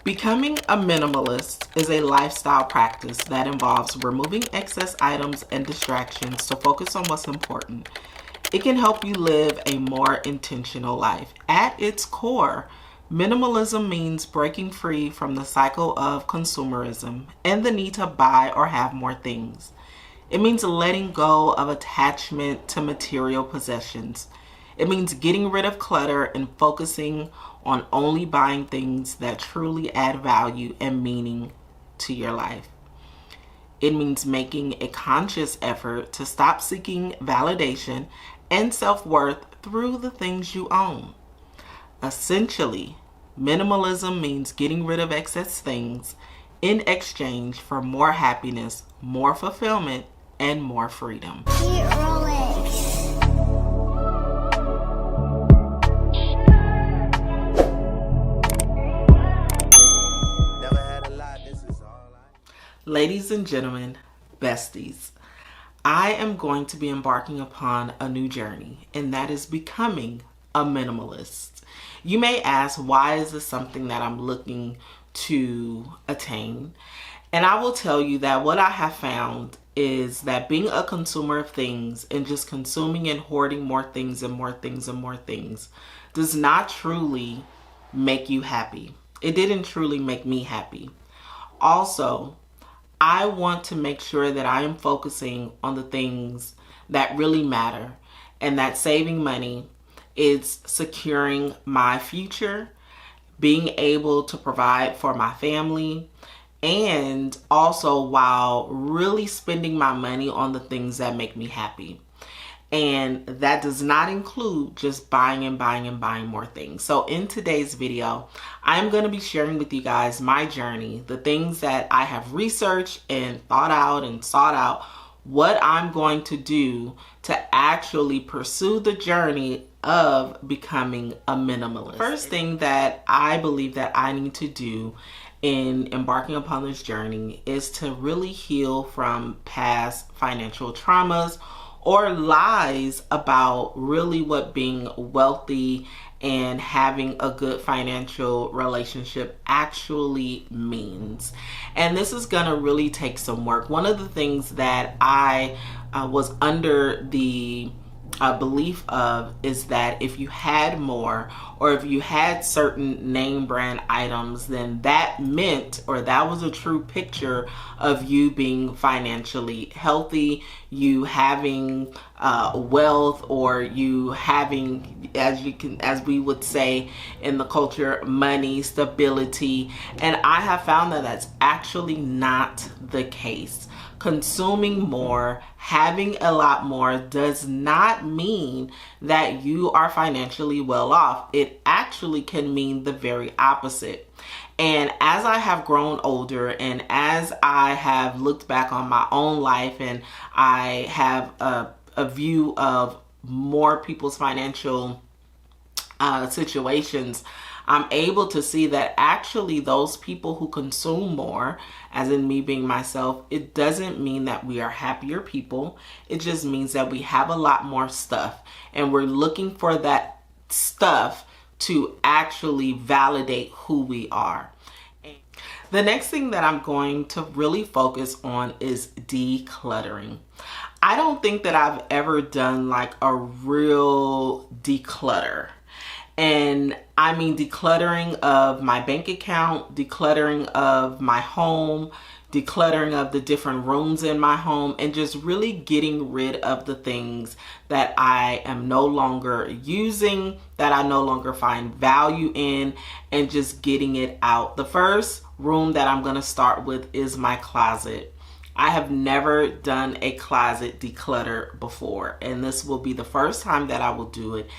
Becoming a minimalist is a lifestyle practice that involves removing excess items and distractions to focus on what's important. It can help you live a more intentional life. At its core, minimalism means breaking free from the cycle of consumerism and the need to buy or have more things. It means letting go of attachment to material possessions. It means getting rid of clutter and focusing on only buying things that truly add value and meaning to your life. It means making a conscious effort to stop seeking validation and self-worth through the things you own. Essentially, minimalism means getting rid of excess things in exchange for more happiness, more fulfillment, and more freedom. Ladies and gentlemen, besties, I am going to be embarking upon a new journey, and that is becoming a minimalist. You may ask, why is this something that I'm looking to attain? And I will tell you that what I have found is that being a consumer of things and just consuming and hoarding more things and more things and more things does not truly make you happy. It didn't truly make me happy. Also, I want to make sure that I am focusing on the things that really matter, and that saving money is securing my future, being able to provide for my family, and also while really spending my money on the things that make me happy. And that does not include just buying and buying and buying more things. So in today's video, I'm going to be sharing with you guys my journey, the things that I have researched and thought out and sought out, what I'm going to do to actually pursue the journey of becoming a minimalist. First thing that I believe that I need to do in embarking upon this journey is to really heal from past financial traumas or lies about really what being wealthy and having a good financial relationship actually means. And this is gonna really take some work. One of the things that I was under the belief of is that if you had more, or if you had certain name brand items, then that meant, or that was a true picture of you being financially healthy, you having wealth, or you having, as we would say in the culture, money, stability. And I have found that that's actually not the case. Consuming more, having a lot more does not mean that you are financially well off. It actually can mean the very opposite. And as I have grown older, and as I have looked back on my own life, and I have a view of more people's financial situations, I'm able to see that actually those people who consume more, as in me being myself, it doesn't mean that we are happier people. It just means that we have a lot more stuff, and we're looking for that stuff to actually validate who we are. The next thing that I'm going to really focus on is decluttering. I don't think that I've ever done like a real declutter. And I mean decluttering of my bank account, decluttering of my home, decluttering of the different rooms in my home, and just really getting rid of the things that I am no longer using, that I no longer find value in, and just getting it out. The first room that I'm going to start with is my closet. I have never done a closet declutter before, and this will be the first time that I will do it.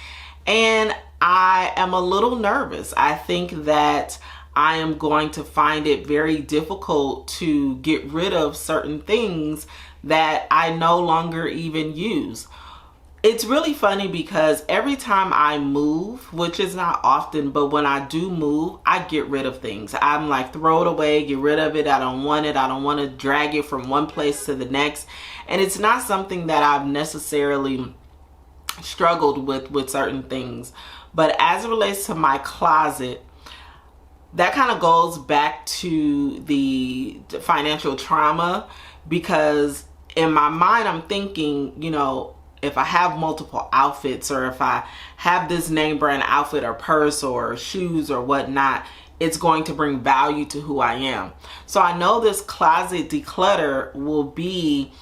And I am a little nervous. I think that I am going to find it very difficult to get rid of certain things that I no longer even use. It's really funny because every time I move, which is not often, but when I do move, I get rid of things. I'm like, throw it away, get rid of it. I don't want it. I don't want to drag it from one place to the next. And it's not something that I've necessarily struggled with certain things. But as it relates to my closet, that kind of goes back to the financial trauma, because in my mind I'm thinking, you know, if I have multiple outfits, or if I have this name brand outfit or purse or shoes or whatnot, it's going to bring value to who I am. So I know this closet declutter will be,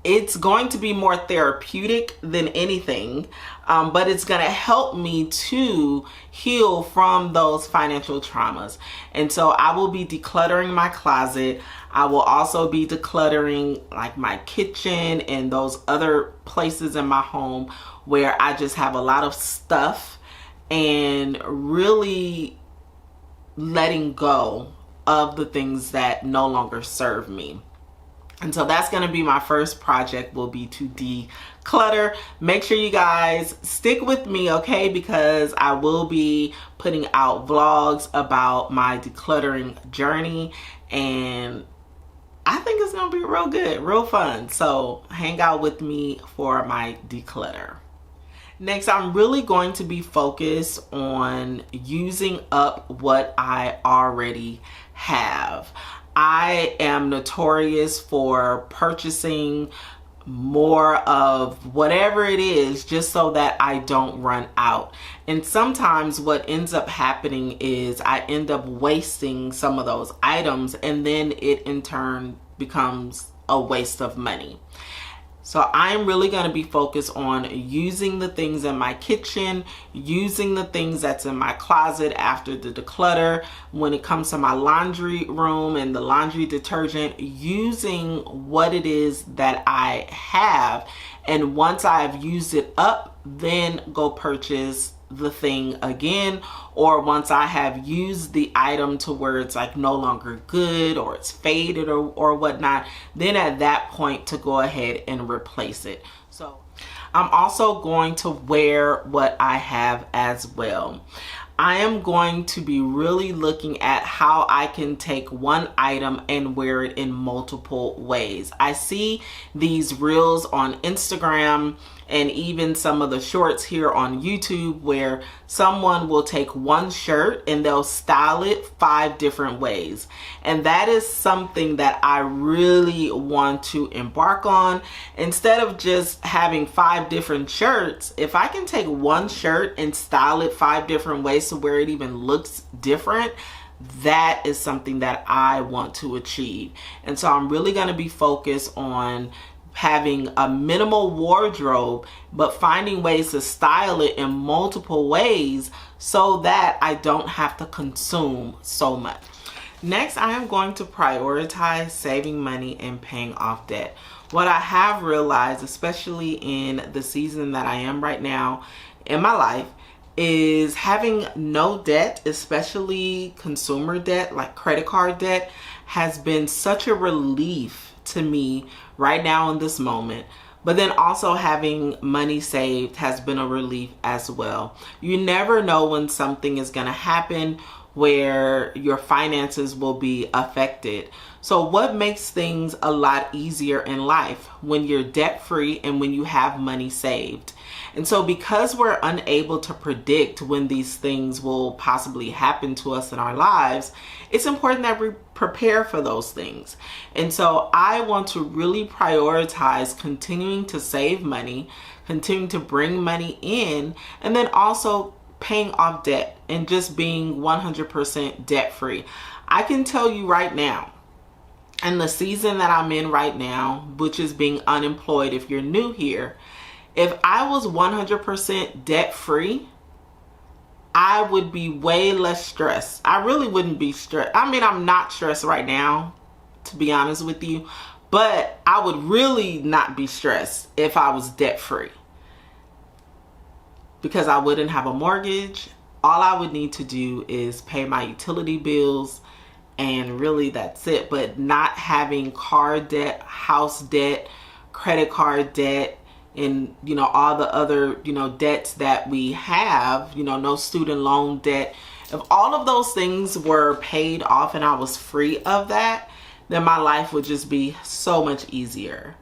it's going to be more therapeutic than anything, but it's going to help me to heal from those financial traumas. And so I will be decluttering my closet. I will also be decluttering like my kitchen and those other places in my home where I just have a lot of stuff, and really letting go of the things that no longer serve me. And so that's going to be my first project, will be to declutter. Make sure you guys stick with me, okay? Because I will be putting out vlogs about my decluttering journey, and I think it's going to be real good, real fun. So hang out with me for my declutter. Next, I'm really going to be focused on using up what I already have. I am notorious for purchasing more of whatever it is just so that I don't run out. And sometimes what ends up happening is I end up wasting some of those items, and then it in turn becomes a waste of money. So I'm really going to be focused on using the things in my kitchen, using the things that's in my closet after the declutter. When it comes to my laundry room and the laundry detergent, using what it is that I have. And once I've used it up, then go purchase the thing again. Or once I have used the item to where it's like no longer good, or it's faded or whatnot, then at that point to go ahead and replace it. So I'm also going to wear what I have as well. I am going to be really looking at how I can take one item and wear it in multiple ways. I see these reels on Instagram and even some of the shorts here on YouTube where someone will take one shirt and they'll style it 5 different ways. And that is something that I really want to embark on. Instead of just having 5 different shirts, if I can take one shirt and style it 5 different ways to where it even looks different, that is something that I want to achieve. And so I'm really going to be focused on having a minimal wardrobe, but finding ways to style it in multiple ways so that I don't have to consume so much. Next, I am going to prioritize saving money and paying off debt. What I have realized, especially in the season that I am right now in my life, is having no debt, especially consumer debt like credit card debt, has been such a relief to me right now in this moment. But then also having money saved has been a relief as well. You never know when something is going to happen where your finances will be affected. So what makes things a lot easier in life? When you're debt free and when you have money saved. And so because we're unable to predict when these things will possibly happen to us in our lives, it's important that we prepare for those things. And so I want to really prioritize continuing to save money, continuing to bring money in, and then also paying off debt and just being 100% debt free. I can tell you right now, in the season that I'm in right now, which is being unemployed if you're new here, if I was 100% debt free, I would be way less stressed. I really wouldn't be stressed. I mean, I'm not stressed right now, to be honest with you, but I would really not be stressed if I was debt free, because I wouldn't have a mortgage. All I would need to do is pay my utility bills, and really that's it. But not having car debt, house debt, credit card debt, and all the other debts that we have, no student loan debt. If all of those things were paid off and I was free of that, then my life would just be so much easier.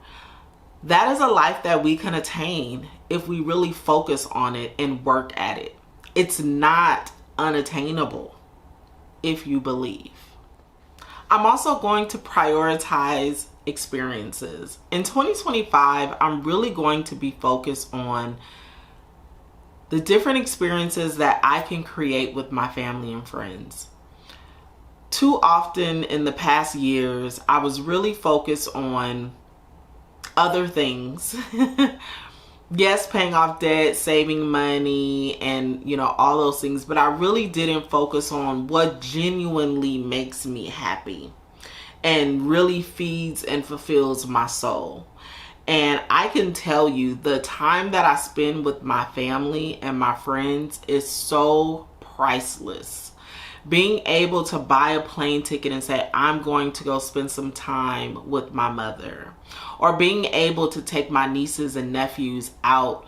That is a life that we can attain if we really focus on it and work at it. It's not unattainable if you believe. I'm also going to prioritize experiences. In 2025, I'm really going to be focused on the different experiences that I can create with my family and friends. Too often in the past years, I was really focused on other things. Yes, paying off debt, saving money, and all those things, but I really didn't focus on what genuinely makes me happy and really feeds and fulfills my soul. And I can tell you, the time that I spend with my family and my friends is so priceless. Being able to buy a plane ticket and say, I'm going to go spend some time with my mother, or being able to take my nieces and nephews out,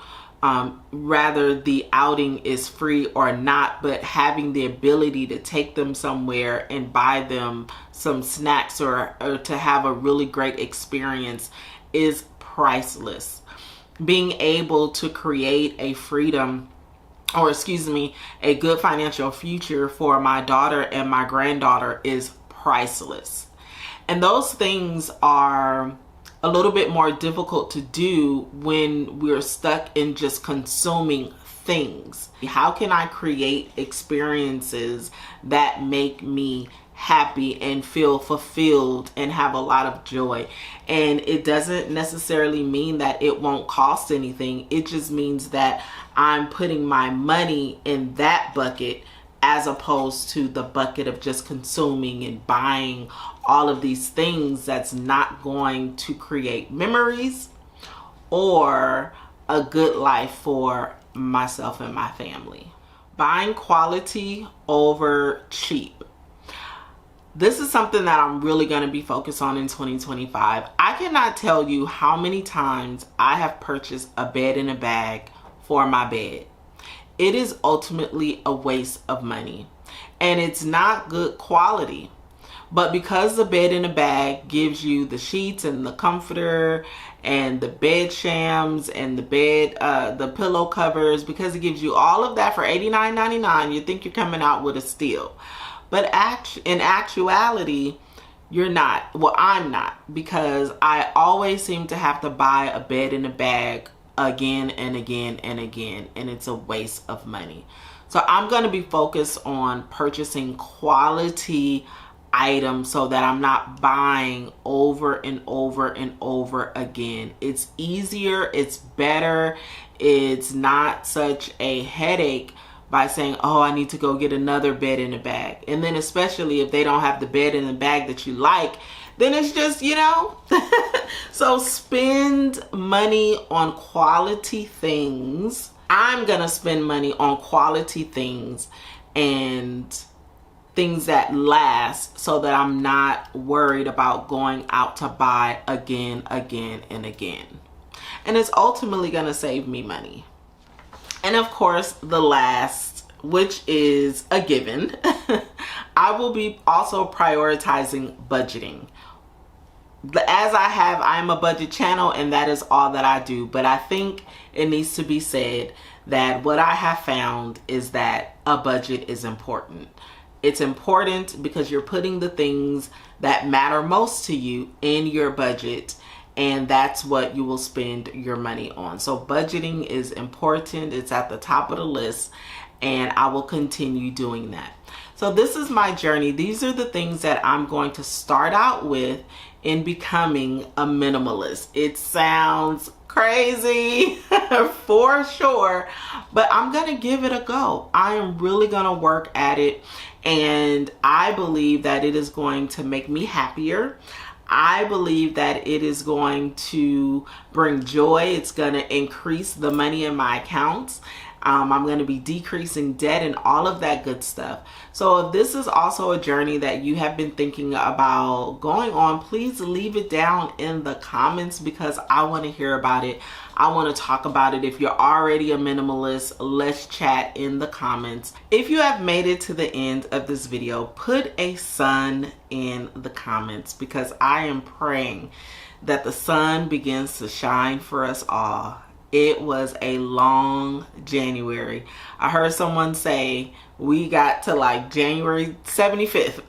rather the outing is free or not, but having the ability to take them somewhere and buy them some snacks or to have a really great experience is priceless. Being able to create a a good financial future for my daughter and my granddaughter is priceless. And those things are a little bit more difficult to do when we're stuck in just consuming things. How can I create experiences that make me happy and feel fulfilled and have a lot of joy? And it doesn't necessarily mean that it won't cost anything. It just means that I'm putting my money in that bucket as opposed to the bucket of just consuming and buying all of these things that's not going to create memories or a good life for myself and my family. Buying quality over cheap. This is something that I'm really going to be focused on in 2025. I cannot tell you how many times I have purchased a bed in a bag for my bed. It is ultimately a waste of money, and it's not good quality. But because the bed in a bag gives you the sheets and the comforter and the bed shams and the pillow covers, because it gives you all of that for $89.99, you think you're coming out with a steal. But in actuality, you're not. Well, I'm not, because I always seem to have to buy a bed in a bag again and again and again, and it's a waste of money. So I'm going to be focused on purchasing quality items so that I'm not buying over and over and over again. It's easier, it's better, it's not such a headache by saying, oh, I need to go get another bed in a bag. And then especially if they don't have the bed in the bag that you like, then it's just, So spend money on quality things. I'm going to spend money on quality things and things that last, so that I'm not worried about going out to buy again, and again. And it's ultimately going to save me money. And of course, the last, which is a given, I will be also prioritizing budgeting. I'm a budget channel, and that is all that I do. But I think it needs to be said that what I have found is that a budget is important. It's important because you're putting the things that matter most to you in your budget, and that's what you will spend your money on. So budgeting is important. It's at the top of the list, and I will continue doing that. So this is my journey. These are the things that I'm going to start out with in becoming a minimalist. It sounds crazy for sure, but I'm gonna give it a go. I am really gonna work at it, and I believe that it is going to make me happier. I believe that it is going to bring joy. It's going to increase the money in my accounts. I'm going to be decreasing debt and all of that good stuff. So if this is also a journey that you have been thinking about going on, please leave it down in the comments, because I want to hear about it. I want to talk about it. If you're already a minimalist, let's chat in the comments. If you have made it to the end of this video, put a sun in the comments, because I am praying that the sun begins to shine for us all It was a long January. I heard someone say we got to like January 75th.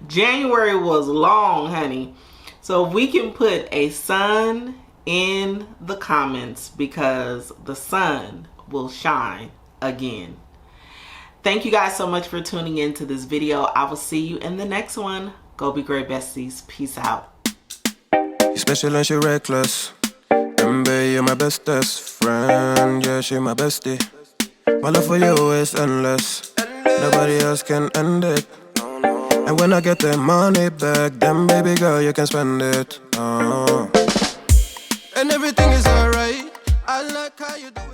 January was long, honey. So if we can put a sun in the comments, because the sun will shine again. Thank you guys so much for tuning in to this video. I will see you in the next one. Go be great, besties. Peace out. You're special and she reckless. Remember, you're my bestest friend. Yeah, she my bestie. My love for you is endless. Nobody else can end it. And when I get the money back, then baby girl, you can spend it. And everything is alright. I like how you doing.